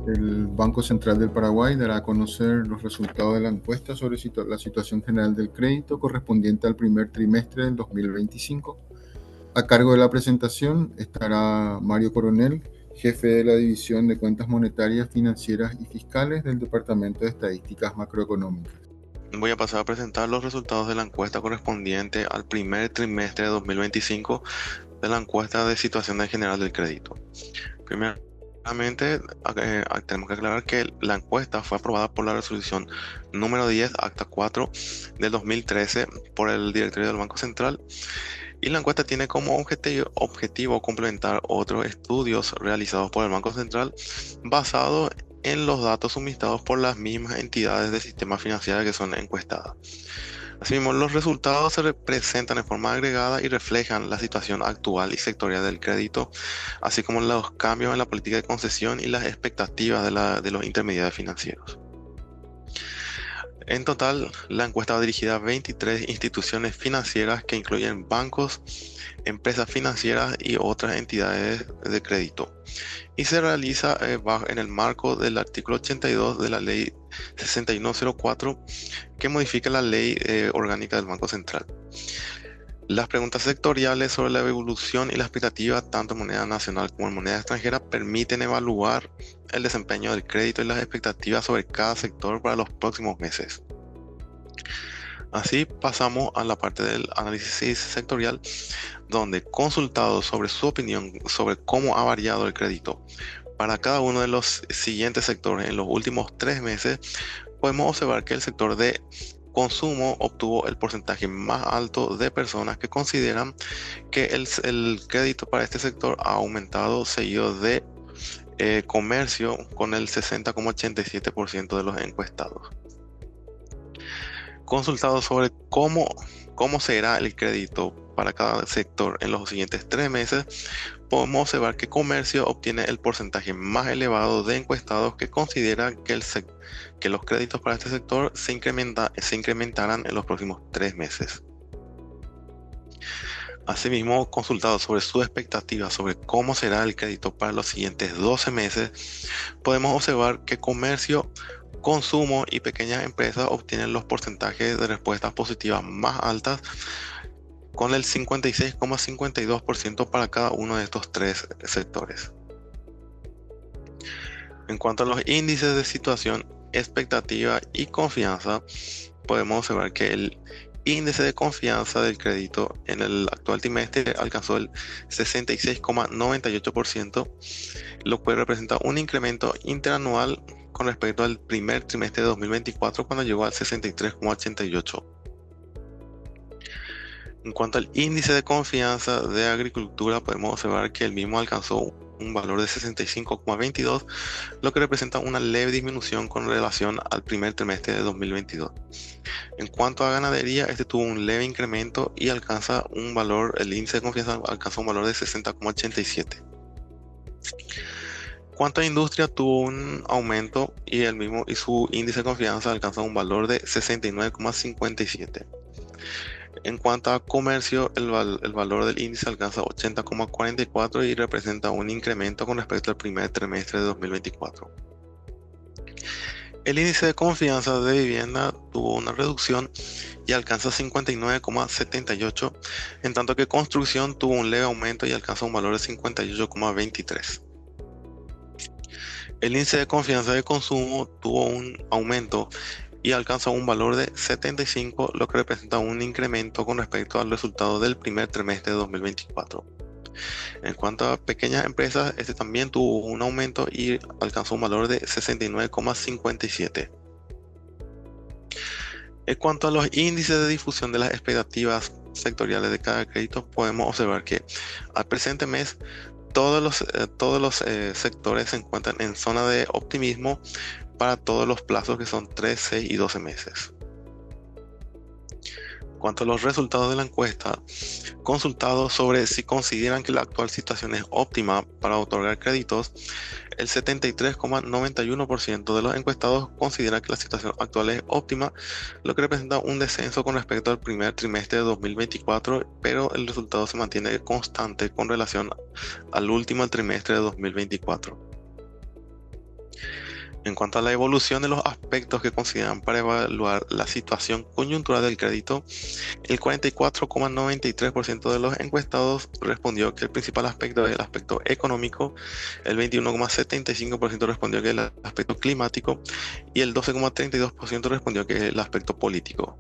El Banco Central del Paraguay dará a conocer los resultados de la encuesta sobre la situación general del crédito correspondiente al primer trimestre del 2025. A cargo de la presentación estará Mario Coronel, jefe de la División de Cuentas Monetarias, Financieras y Fiscales del Departamento de Estadísticas Macroeconómicas. Voy a pasar a presentar los resultados de la encuesta correspondiente al primer trimestre de 2025 de la encuesta de situación general del crédito. Primeramente, tenemos que aclarar que la encuesta fue aprobada por la resolución número 10, acta 4 del 2013 por el directorio del Banco Central, y la encuesta tiene como objetivo complementar otros estudios realizados por el Banco Central basados en los datos suministrados por las mismas entidades del sistema financiero que son encuestadas. Asimismo, los resultados se representan en forma agregada y reflejan la situación actual y sectorial del crédito, así como los cambios en la política de concesión y las expectativas de los intermediarios financieros. En total, la encuesta va dirigida a 23 instituciones financieras que incluyen bancos, empresas financieras y otras entidades de crédito, y se realiza en el marco del artículo 82 de la Ley 6104, que modifica la Ley Orgánica del Banco Central. Las preguntas sectoriales sobre la evolución y la expectativa, tanto en moneda nacional como en moneda extranjera, permiten evaluar el desempeño del crédito y las expectativas sobre cada sector para los próximos meses. Así pasamos a la parte del análisis sectorial, donde, consultados sobre su opinión sobre cómo ha variado el crédito para cada uno de los siguientes sectores en los últimos 3 meses, podemos observar que el sector de consumo obtuvo el porcentaje más alto de personas que consideran que el crédito para este sector ha aumentado, seguido de comercio con el 60,87% de los encuestados. Consultados sobre cómo será el crédito para cada sector en los siguientes 3 meses, podemos observar que comercio obtiene el porcentaje más elevado de encuestados que consideran que los créditos para este sector se incrementarán en los próximos 3 meses. Asimismo, consultados sobre su expectativa sobre cómo será el crédito para los siguientes 12 meses, podemos observar que comercio, consumo y pequeñas empresas obtienen los porcentajes de respuestas positivas más altas, con el 56,52% para cada uno de estos 3 sectores. En cuanto a los índices de situación, expectativa y confianza, podemos observar que el índice de confianza del crédito en el actual trimestre alcanzó el 66,98%, lo cual representa un incremento interanual con respecto al primer trimestre de 2024, cuando llegó al 63,88%. En cuanto al índice de confianza de agricultura, podemos observar que el mismo alcanzó un valor de 65,22, lo que representa una leve disminución con relación al primer trimestre de 2022. En cuanto a ganadería, este tuvo un leve incremento y el índice de confianza alcanzó un valor de 60,87. En cuanto a industria, tuvo un aumento y su índice de confianza alcanzó un valor de 69,57. En cuanto a comercio, el valor del índice alcanza 80,44 y representa un incremento con respecto al primer trimestre de 2024. El índice de confianza de vivienda tuvo una reducción y alcanza 59,78, en tanto que construcción tuvo un leve aumento y alcanza un valor de 58,23. El índice de confianza de consumo tuvo un aumento y alcanza un valor de 75, lo que representa un incremento con respecto al resultado del primer trimestre de 2024. En cuanto a pequeñas empresas, este también tuvo un aumento y alcanzó un valor de 69,57. En cuanto a los índices de difusión de las expectativas sectoriales de cada crédito, podemos observar que al presente mes todos los sectores se encuentran en zona de optimismo para todos los plazos, que son 3, 6 y 12 meses. En cuanto a los resultados de la encuesta, consultados sobre si consideran que la actual situación es óptima para otorgar créditos, el 73,91% de los encuestados considera que la situación actual es óptima, lo que representa un descenso con respecto al primer trimestre de 2024, pero el resultado se mantiene constante con relación al último trimestre de 2024. En cuanto a la evolución de los aspectos que consideran para evaluar la situación coyuntural del crédito, el 44,93% de los encuestados respondió que el principal aspecto es el aspecto económico, el 21,75% respondió que es el aspecto climático y el 12,32% respondió que es el aspecto político.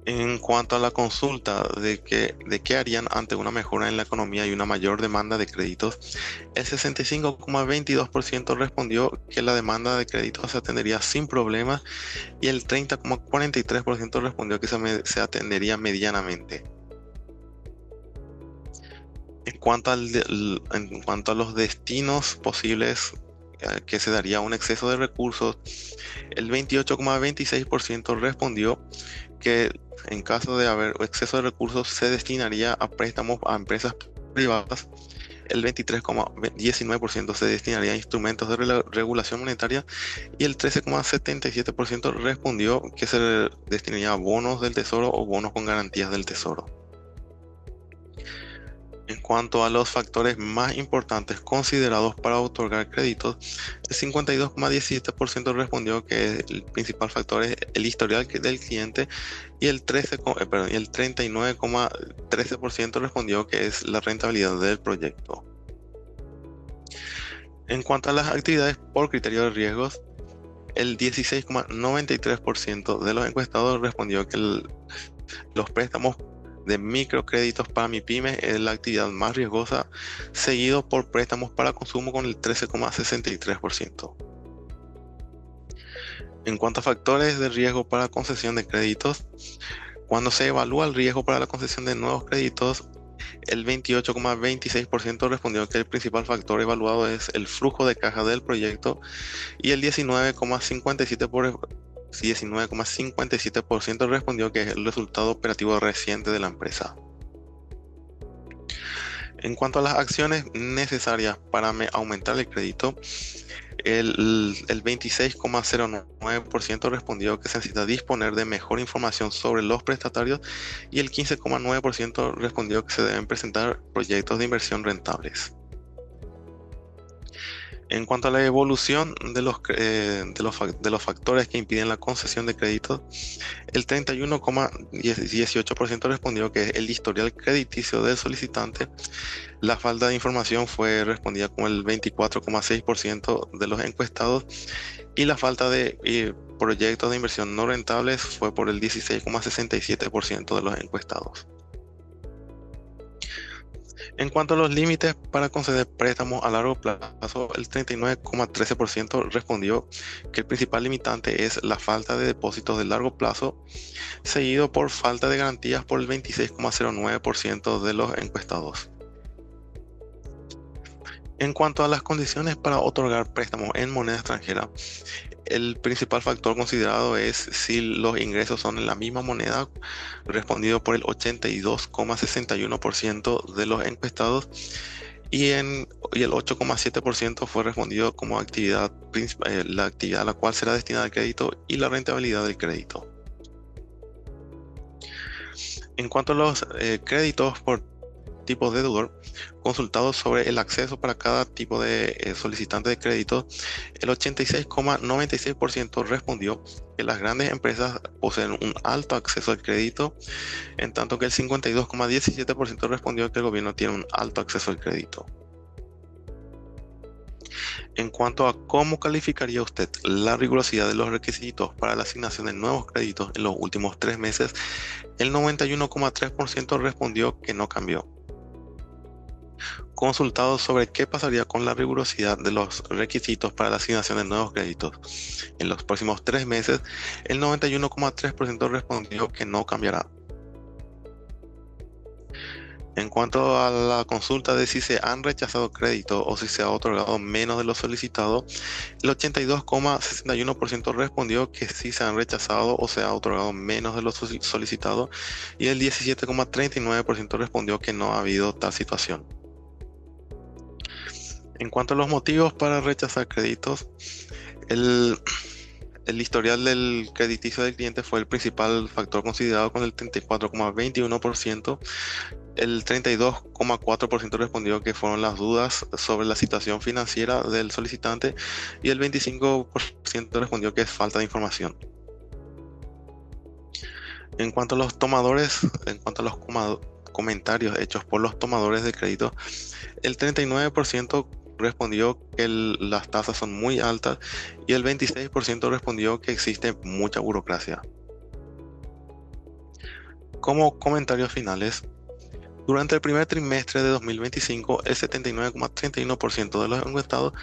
En cuanto a la consulta de qué harían ante una mejora en la economía y una mayor demanda de créditos, el 65,22% respondió que la demanda de créditos se atendería sin problemas y el 30,43% respondió que se atendería medianamente. En cuanto a los destinos posibles que se daría un exceso de recursos, el 28,26% respondió que en caso de haber exceso de recursos se destinaría a préstamos a empresas privadas, el 23,19% se destinaría a instrumentos de regulación monetaria y el 13,77% respondió que se destinaría a bonos del tesoro o bonos con garantías del tesoro. En cuanto a los factores más importantes considerados para otorgar créditos, el 52,17% respondió que el principal factor es el historial del cliente y el 39,13% respondió que es la rentabilidad del proyecto. En cuanto a las actividades por criterio de riesgos, el 16,93% de los encuestados respondió que los préstamos de microcréditos para MIPYME es la actividad más riesgosa, seguido por préstamos para consumo con el 13,63%. En cuanto a factores de riesgo para concesión de créditos, cuando se evalúa el riesgo para la concesión de nuevos créditos, el 28,26% respondió que el principal factor evaluado es el flujo de caja del proyecto y el 19,57% respondió que es el resultado operativo reciente de la empresa. En cuanto a las acciones necesarias para aumentar el crédito, el 26,09% respondió que se necesita disponer de mejor información sobre los prestatarios y el 15,9% respondió que se deben presentar proyectos de inversión rentables. En cuanto a la evolución de los factores que impiden la concesión de créditos, el 31,18% respondió que el historial crediticio del solicitante. La falta de información fue respondida con el 24,6% de los encuestados y la falta de proyectos de inversión no rentables fue por el 16,67% de los encuestados. En cuanto a los límites para conceder préstamos a largo plazo, el 39,13% respondió que el principal limitante es la falta de depósitos de largo plazo, seguido por falta de garantías por el 26,09% de los encuestados. En cuanto a las condiciones para otorgar préstamos en moneda extranjera, el principal factor considerado es si los ingresos son en la misma moneda, respondido por el 82,61% de los encuestados, y el 8,7% fue respondido como la actividad a la cual será destinada el crédito y la rentabilidad del crédito. En cuanto a los créditos por tipo de deudor, consultados sobre el acceso para cada tipo de solicitante de crédito, el 86,96% respondió que las grandes empresas poseen un alto acceso al crédito, en tanto que el 52,17% respondió que el gobierno tiene un alto acceso al crédito. En cuanto a cómo calificaría usted la rigurosidad de los requisitos para la asignación de nuevos créditos en los últimos 3 meses, el 91,3% respondió que no cambió. Consultado sobre qué pasaría con la rigurosidad de los requisitos para la asignación de nuevos créditos en los próximos 3 meses, el 91,3% respondió que no cambiará. En cuanto a la consulta de si se han rechazado créditos o si se ha otorgado menos de lo solicitado, el 82,61% respondió que sí se han rechazado o se ha otorgado menos de lo solicitado y el 17,39% respondió que no ha habido tal situación. En cuanto a los motivos para rechazar créditos, el El historial del crediticio del cliente fue el principal factor considerado con el 34,21%. El 32,4% respondió que fueron las dudas sobre la situación financiera del solicitante y el 25% respondió que es falta de información. En cuanto a los tomadores, en cuanto a los comentarios hechos por los tomadores de crédito, el 39% respondió que las tasas son muy altas y el 26% respondió que existe mucha burocracia. Como comentarios finales, durante el primer trimestre de 2025, el 79,31% de los encuestados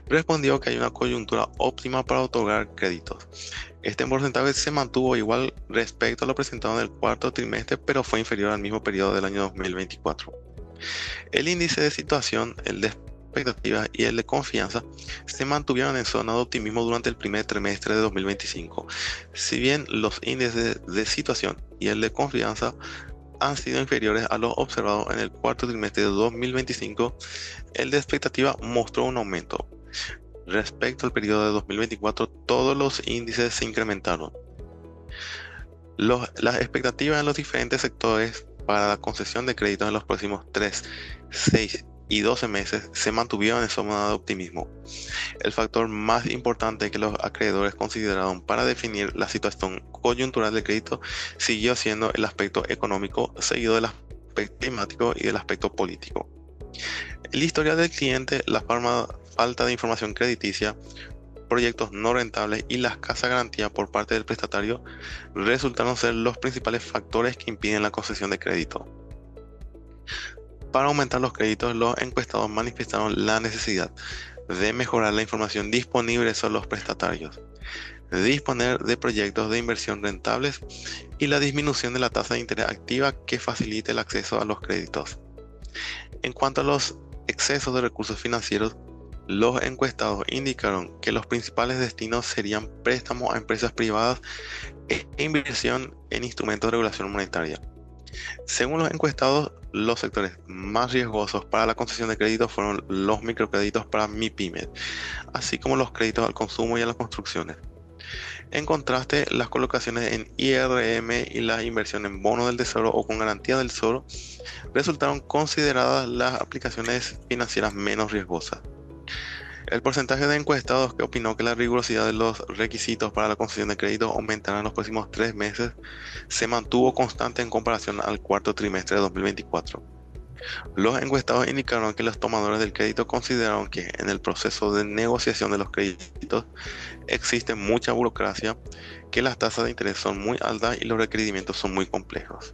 respondió que hay una coyuntura óptima para otorgar créditos. Este porcentaje se mantuvo igual respecto a lo presentado en el cuarto trimestre, pero fue inferior al mismo periodo del año 2024. El índice de situación, el de expectativas y el de confianza se mantuvieron en zona de optimismo durante el primer trimestre de 2025. Si bien los índices de situación y el de confianza han sido inferiores a los observados en el cuarto trimestre de 2025, el de expectativa mostró un aumento. Respecto al periodo de 2024, todos los índices se incrementaron. Las expectativas en los diferentes sectores para la concesión de créditos en los próximos 3, 6 y 12 meses se mantuvieron en zona de optimismo. El factor más importante que los acreedores consideraron para definir la situación coyuntural del crédito siguió siendo el aspecto económico, seguido del aspecto climático y del aspecto político. El historial del cliente, la falta de información crediticia, proyectos no rentables y la escasa garantía por parte del prestatario resultaron ser los principales factores que impiden la concesión de crédito. Para aumentar los créditos, los encuestados manifestaron la necesidad de mejorar la información disponible sobre los prestatarios, disponer de proyectos de inversión rentables y la disminución de la tasa de interés activa que facilite el acceso a los créditos. En cuanto a los excesos de recursos financieros, los encuestados indicaron que los principales destinos serían préstamos a empresas privadas e inversión en instrumentos de regulación monetaria. Según los encuestados, los sectores más riesgosos para la concesión de créditos fueron los microcréditos para MIPYMES, así como los créditos al consumo y a las construcciones. En contraste, las colocaciones en IRM y la inversión en bonos del tesoro o con garantía del tesoro resultaron consideradas las aplicaciones financieras menos riesgosas. El porcentaje de encuestados que opinó que la rigurosidad de los requisitos para la concesión de crédito aumentará en los próximos 3 meses se mantuvo constante en comparación al cuarto trimestre de 2024. Los encuestados indicaron que los tomadores del crédito consideraron que en el proceso de negociación de los créditos existe mucha burocracia, que las tasas de interés son muy altas y los requerimientos son muy complejos.